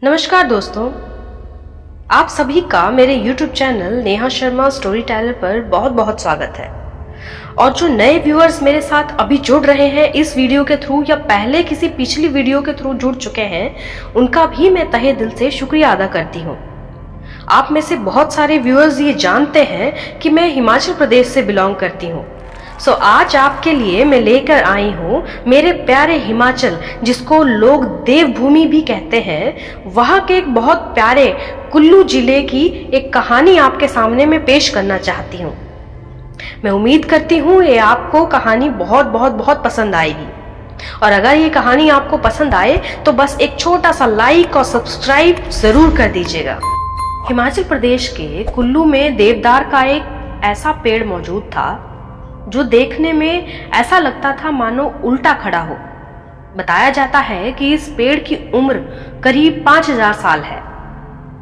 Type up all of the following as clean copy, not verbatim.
नमस्कार दोस्तों, आप सभी का मेरे YouTube channel Neha Sharma story teller पर बहुत बहुत स्वागत है। और जो नए व्यूअर्स मेरे साथ अभी जुड़ रहे हैं इस वीडियो के थ्रू या पहले किसी पिछली वीडियो के थ्रू जुड़ चुके हैं, उनका भी मैं तहे दिल से शुक्रिया अदा करती हूँ। आप में से बहुत सारे व्यूअर्स ये जानते हैं कि मैं हिमाचल प्रदेश से बिलोंग करती हूँ। आज आपके लिए मैं लेकर आई हूँ मेरे प्यारे हिमाचल, जिसको लोग देवभूमि भी कहते हैं, वहाँ के एक बहुत प्यारे कुल्लू जिले की एक कहानी आपके सामने मैं पेश करना चाहती हूँ। मैं उम्मीद करती हूँ ये आपको कहानी बहुत बहुत बहुत पसंद आएगी। और अगर ये कहानी आपको पसंद आए तो बस एक छोटा सा लाइक और सब्सक्राइब जरूर कर दीजिएगा। हिमाचल प्रदेश के कुल्लू में देवदार का एक ऐसा पेड़ मौजूद था जो देखने में ऐसा लगता था मानो उल्टा खड़ा हो। बताया जाता है कि इस पेड़ की उम्र करीब 5000 साल है।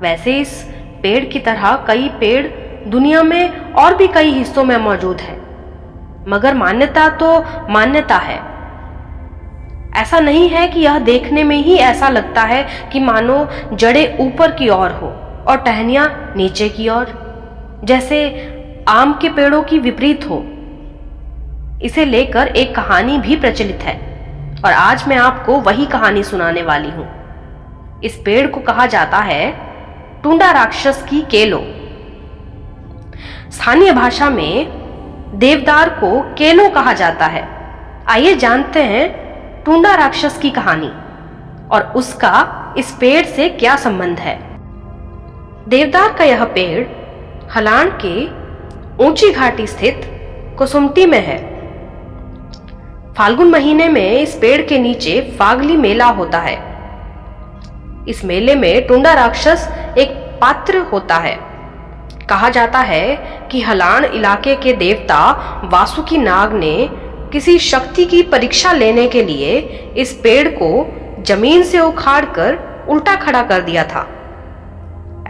वैसे इस पेड़ की तरह कई पेड़ दुनिया में और भी कई हिस्सों में मौजूद है, मगर मान्यता तो मान्यता है। ऐसा नहीं है कि यह देखने में ही ऐसा लगता है कि मानो जड़ें ऊपर की ओर हो और टहनियां नीचे की ओर, जैसे आम के पेड़ों की विपरीत हो। इसे लेकर एक कहानी भी प्रचलित है और आज मैं आपको वही कहानी सुनाने वाली हूं। इस पेड़ को कहा जाता है टुंडा राक्षस की केलो। स्थानीय भाषा में देवदार को केलो कहा जाता है। आइए जानते हैं टुंडा राक्षस की कहानी और उसका इस पेड़ से क्या संबंध है। देवदार का यह पेड़ हलान के ऊंची घाटी स्थित कुसुमटी में है। फाल्गुन महीने में इस पेड़ के नीचे फागली मेला होता है। इस मेले में टुंडा राक्षस एक पात्र होता है। कहा जाता है कि हलान इलाके के देवता वासुकी नाग ने किसी शक्ति की परीक्षा लेने के लिए इस पेड़ को जमीन से उखाड़कर उल्टा खड़ा कर दिया था।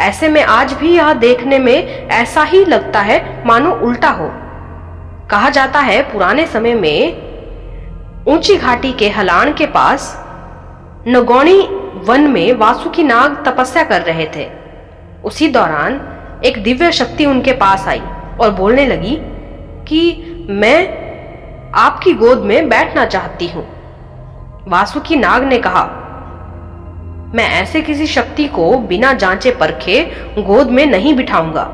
ऐसे में आज भी यह देखने में ऐसा ही लगता है मानो उल्टा हो। कहा जाता है पुराने समय में ऊंची घाटी के हलान के पास नगौणी वन में वासुकी नाग तपस्या कर रहे थे। उसी दौरान एक दिव्य शक्ति उनके पास आई और बोलने लगी कि मैं आपकी गोद में बैठना चाहती हूं। वासुकी नाग ने कहा, मैं ऐसे किसी शक्ति को बिना जांचे परखे गोद में नहीं बिठाऊंगा।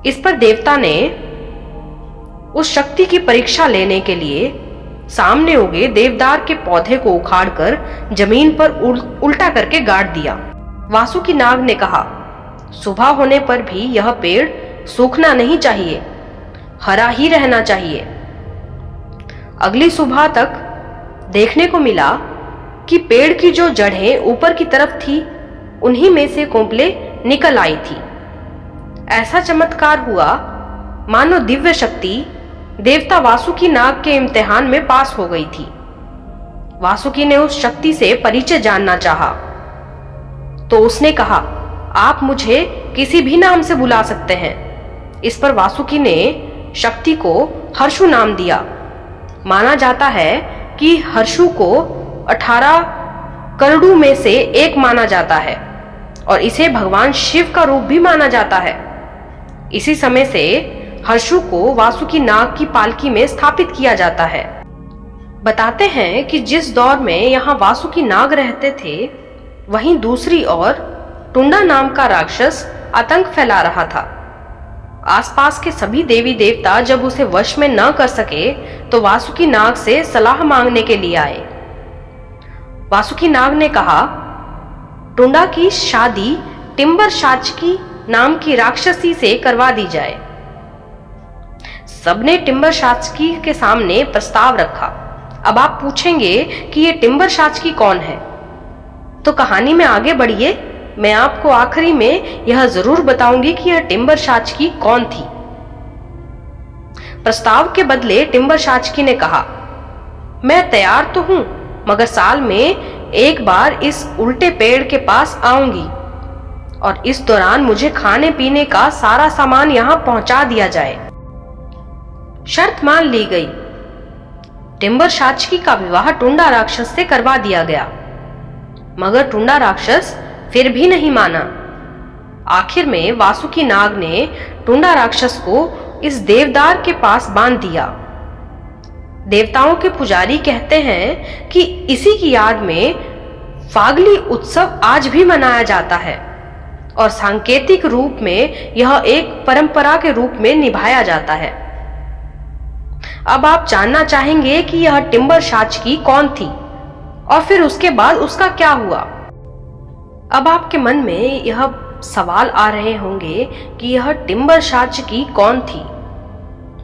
इस पर देवता ने उस शक्ति की परीक्षा लेने के लिए सामने उगे देवदार के पौधे को उखाड़कर जमीन पर उल्टा करके गाड़ दिया। वासुकी नाग ने कहा, सुबह होने पर भी यह पेड़ सूखना नहीं चाहिए, हरा ही रहना चाहिए। अगली सुबह तक देखने को मिला कि पेड़ की जो जड़ें ऊपर की तरफ थी उन्हीं में से कोंपले निकल आई थी। ऐसा चमत्कार हुआ मानो दिव्य शक्ति देवता वासुकी नाग के इम्तिहान में पास हो गई थी। वासुकी ने उस शक्ति से परिचय जानना चाहा तो उसने कहा, आप मुझे किसी भी नाम से बुला सकते हैं। इस पर वासुकी ने शक्ति को हर्षु नाम दिया। माना जाता है कि हर्षु को 18 करड़ू में से एक माना जाता है और इसे भगवान शिव का रूप भी माना जाता है। इसी समय से हर्षु को वासुकी नाग की पालकी में स्थापित किया जाता है। बताते हैं कि जिस दौर में यहाँ वासुकी नाग रहते थे, वहीं दूसरी ओर टुंडा नाम का राक्षस आतंक फैला रहा था। आसपास के सभी देवी देवता जब उसे वश में न कर सके तो वासुकी नाग से सलाह मांगने के लिए आए। वासुकी नाग ने कहा, टुंडा की शादी टिम्बर शाचकी नाम की राक्षसी से करवा दी जाए। सबने टिम्बर शाचकी के सामने प्रस्ताव रखा। अब आप पूछेंगे कि ये टिम्बर शाचकी कौन है, तो कहानी में आगे बढ़िए। मैं आपको आखिरी में यह जरूर बताऊंगी कि यह टिम्बर शाचकी कौन थी। प्रस्ताव के बदले टिम्बर शाचकी ने कहा, मैं तैयार तो हूं, मगर साल में एक बार इस उल्टे पेड़ के पास आऊंगी और इस दौरान मुझे खाने पीने का सारा सामान यहां पहुंचा दिया जाए। शर्त मान ली गई। टिम्बर शाचकी का विवाह टुंडा राक्षस से करवा दिया गया। मगर टुंडा राक्षस फिर भी नहीं माना। आखिर में वासुकी नाग ने टुंडा राक्षस को इस देवदार के पास बांध दिया। देवताओं के पुजारी कहते हैं कि इसी की याद में फागली उत्सव आज भी मनाया जाता है और सांकेतिक रूप में यह एक परंपरा के रूप में निभाया जाता है। अब आप जानना चाहेंगे कि यह टिम्बर शाचकी कौन थी और फिर उसके बाद उसका क्या हुआ। अब आपके मन में यह सवाल आ रहे होंगे कि यह टिम्बर शाचकी कौन थी,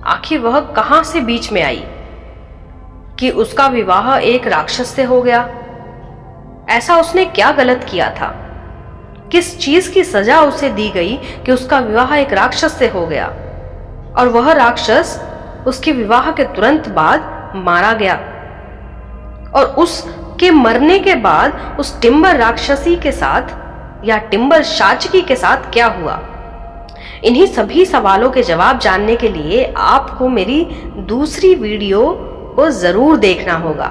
आखिर वह कहां से बीच में आई, कि उसका विवाह एक राक्षस से हो गया। ऐसा उसने क्या गलत किया था, किस चीज की सजा उसे दी गई कि उसका विवाह एक राक्षस से हो गया और वह राक्षस उसके विवाह के तुरंत बाद मारा गया। और उसके मरने के बाद उस टिम्बर राक्षसी के साथ या टिम्बर शाचकी के साथ क्या हुआ। इन्हीं सभी सवालों के जवाब जानने के लिए आपको मेरी दूसरी वीडियो को जरूर देखना होगा।